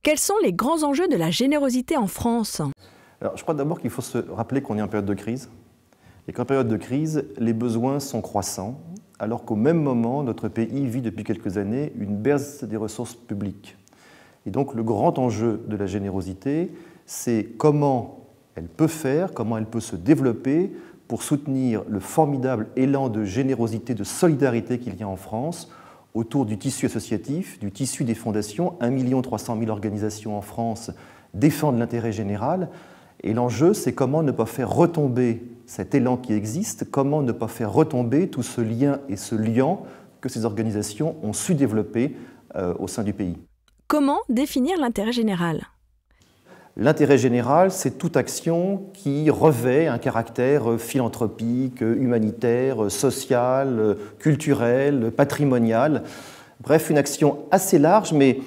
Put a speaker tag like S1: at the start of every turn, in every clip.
S1: Quels sont les grands enjeux de la générosité en France?
S2: Alors, je crois d'abord qu'il faut se rappeler qu'on est en période de crise et qu'en période de crise, les besoins sont croissants, alors qu'au même moment, notre pays vit depuis quelques années une baisse des ressources publiques. Et donc, le grand enjeu de la générosité, c'est comment elle peut faire, comment elle peut se développer pour soutenir le formidable élan de générosité, de solidarité qu'il y a en France autour du tissu associatif, du tissu des fondations. 1 300 000 organisations en France défendent l'intérêt général. Et l'enjeu, c'est comment ne pas faire retomber cet élan qui existe, comment ne pas faire retomber tout ce lien et ce liant que ces organisations ont su développer au sein du pays.
S1: Comment définir l'intérêt général?
S2: L'intérêt général, c'est toute action qui revêt un caractère philanthropique, humanitaire, social, culturel, patrimonial. Bref, une action assez large, mais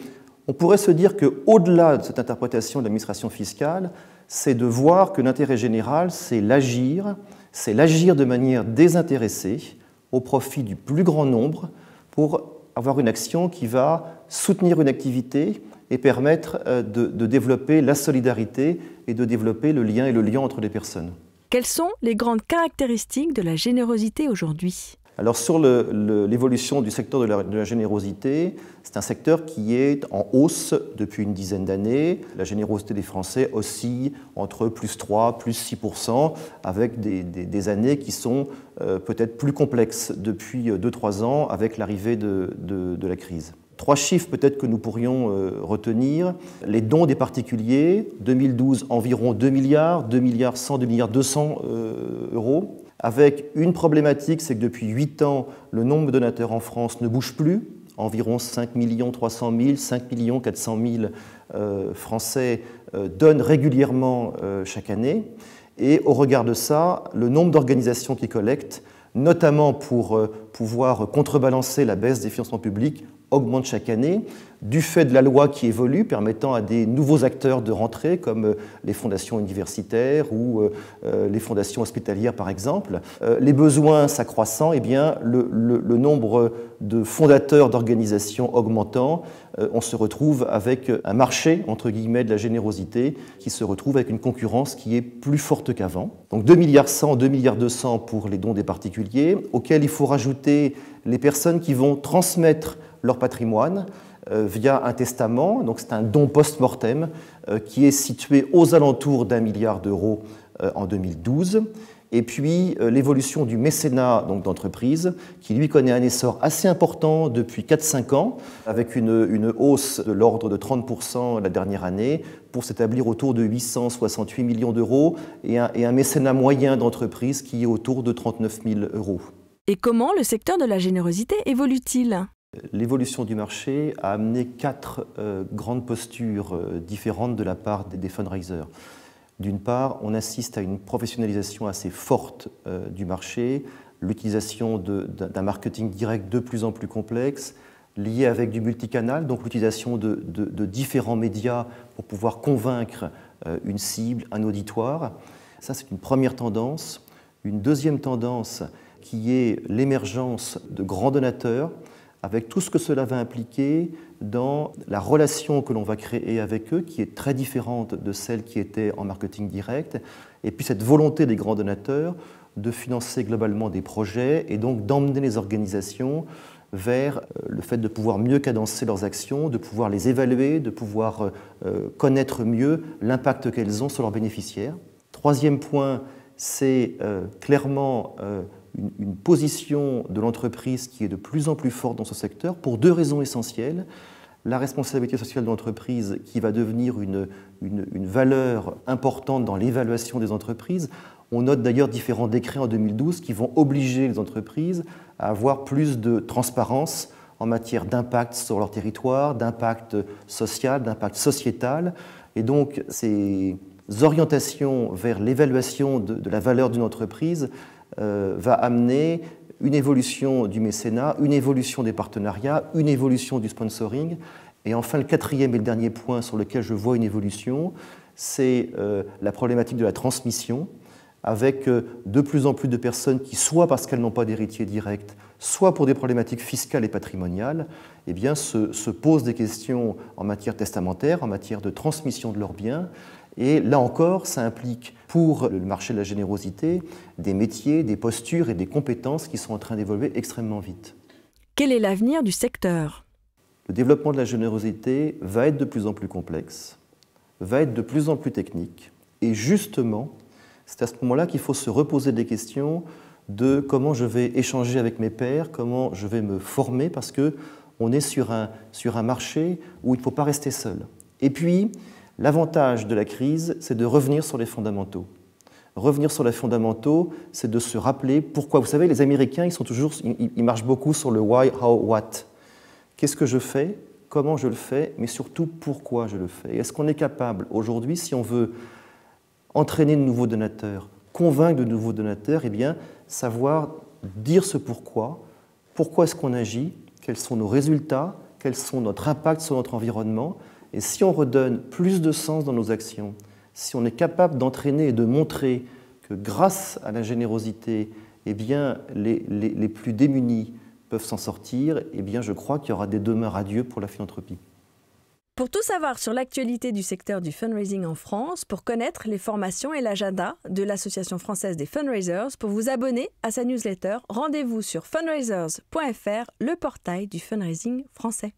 S2: on pourrait se dire qu'au-delà de cette interprétation de l'administration fiscale, c'est de voir que l'intérêt général, c'est l'agir de manière désintéressée au profit du plus grand nombre pour avoir une action qui va soutenir une activité et permettre de développer la solidarité et de développer le lien entre les personnes.
S1: Quelles sont les grandes caractéristiques de la générosité aujourd'hui?
S2: Alors sur l'évolution du secteur de la générosité, c'est un secteur qui est en hausse depuis une dizaine d'années. La générosité des Français oscille entre plus 3, plus 6%, avec des années qui sont peut-être plus complexes depuis 2-3 ans avec l'arrivée de la crise. 3 chiffres peut-être que nous pourrions retenir. Les dons des particuliers, 2012 environ 2 milliards, 2 milliards 100, 2 milliards 200 euros. Avec une problématique, c'est que depuis 8 ans, le nombre de donateurs en France ne bouge plus. Environ 5 300 000, 5 400 000 Français donnent régulièrement chaque année. Et au regard de ça, le nombre d'organisations qui collectent, notamment pour pouvoir contrebalancer la baisse des financements publics, augmente chaque année, du fait de la loi qui évolue, permettant à des nouveaux acteurs de rentrer, comme les fondations universitaires ou les fondations hospitalières, par exemple. Les besoins s'accroissant, eh bien, le nombre de fondateurs d'organisations augmentant, on se retrouve avec un marché, entre guillemets, de la générosité, qui se retrouve avec une concurrence qui est plus forte qu'avant. Donc 2 milliards 100, 2 milliards 200 pour les dons des particuliers, auxquels il faut rajouter les personnes qui vont transmettre leur patrimoine via un testament, donc c'est un don post-mortem qui est situé aux alentours d'1 milliard d'euros en 2012. Et puis l'évolution du mécénat d'entreprise, qui lui connaît un essor assez important depuis 4-5 ans, avec une hausse de l'ordre de 30% la dernière année, pour s'établir autour de 868 millions d'euros, et un mécénat moyen d'entreprise qui est autour de 39 000 euros.
S1: Et comment le secteur de la générosité évolue-t-il ?
S2: L'évolution du marché a amené 4 grandes postures différentes de la part des fundraisers. D'une part, on assiste à une professionnalisation assez forte du marché, l'utilisation d'un marketing direct de plus en plus complexe, lié avec du multicanal, donc l'utilisation de différents médias pour pouvoir convaincre une cible, un auditoire. Ça, c'est une première tendance. Une deuxième tendance qui est l'émergence de grands donateurs, avec tout ce que cela va impliquer dans la relation que l'on va créer avec eux, qui est très différente de celle qui était en marketing direct, et puis cette volonté des grands donateurs de financer globalement des projets et donc d'emmener les organisations vers le fait de pouvoir mieux cadencer leurs actions, de pouvoir les évaluer, de pouvoir connaître mieux l'impact qu'elles ont sur leurs bénéficiaires. Troisième point, c'est clairement une position de l'entreprise qui est de plus en plus forte dans ce secteur pour 2 raisons essentielles. La responsabilité sociale de l'entreprise qui va devenir une valeur importante dans l'évaluation des entreprises. On note d'ailleurs différents décrets en 2012 qui vont obliger les entreprises à avoir plus de transparence en matière d'impact sur leur territoire, d'impact social, d'impact sociétal. Et donc ces orientations vers l'évaluation de la valeur d'une entreprise va amener une évolution du mécénat, une évolution des partenariats, une évolution du sponsoring. Et enfin, le 4e et le dernier point sur lequel je vois une évolution, c'est la problématique de la transmission, avec de plus en plus de personnes qui, soit parce qu'elles n'ont pas d'héritier direct, soit pour des problématiques fiscales et patrimoniales, eh bien, se posent des questions en matière testamentaire, en matière de transmission de leurs biens. Et là encore, ça implique pour le marché de la générosité des métiers, des postures et des compétences qui sont en train d'évoluer extrêmement vite.
S1: Quel est l'avenir du secteur ?
S2: Le développement de la générosité va être de plus en plus complexe, va être de plus en plus technique. Et justement, c'est à ce moment-là qu'il faut se reposer des questions de comment je vais échanger avec mes pairs, comment je vais me former, parce qu'on est sur un marché où il ne faut pas rester seul. Et puis, l'avantage de la crise, c'est de revenir sur les fondamentaux. Revenir sur les fondamentaux, c'est de se rappeler pourquoi. Vous savez, les Américains, ils marchent beaucoup sur le why, how, what. Qu'est-ce que je fais ? Comment je le fais ? Mais surtout, pourquoi je le fais ? Est-ce qu'on est capable, aujourd'hui, si on veut entraîner de nouveaux donateurs, convaincre de nouveaux donateurs, eh bien, savoir dire ce pourquoi est-ce qu'on agit, quels sont nos résultats, quels sont notre impact sur notre environnement. Et si on redonne plus de sens dans nos actions, si on est capable d'entraîner et de montrer que grâce à la générosité, eh bien, les plus démunis peuvent s'en sortir, eh bien, je crois qu'il y aura des demain radieux pour la philanthropie.
S1: Pour tout savoir sur l'actualité du secteur du fundraising en France, pour connaître les formations et l'agenda de l'Association française des fundraisers, pour vous abonner à sa newsletter, rendez-vous sur fundraisers.fr, le portail du fundraising français.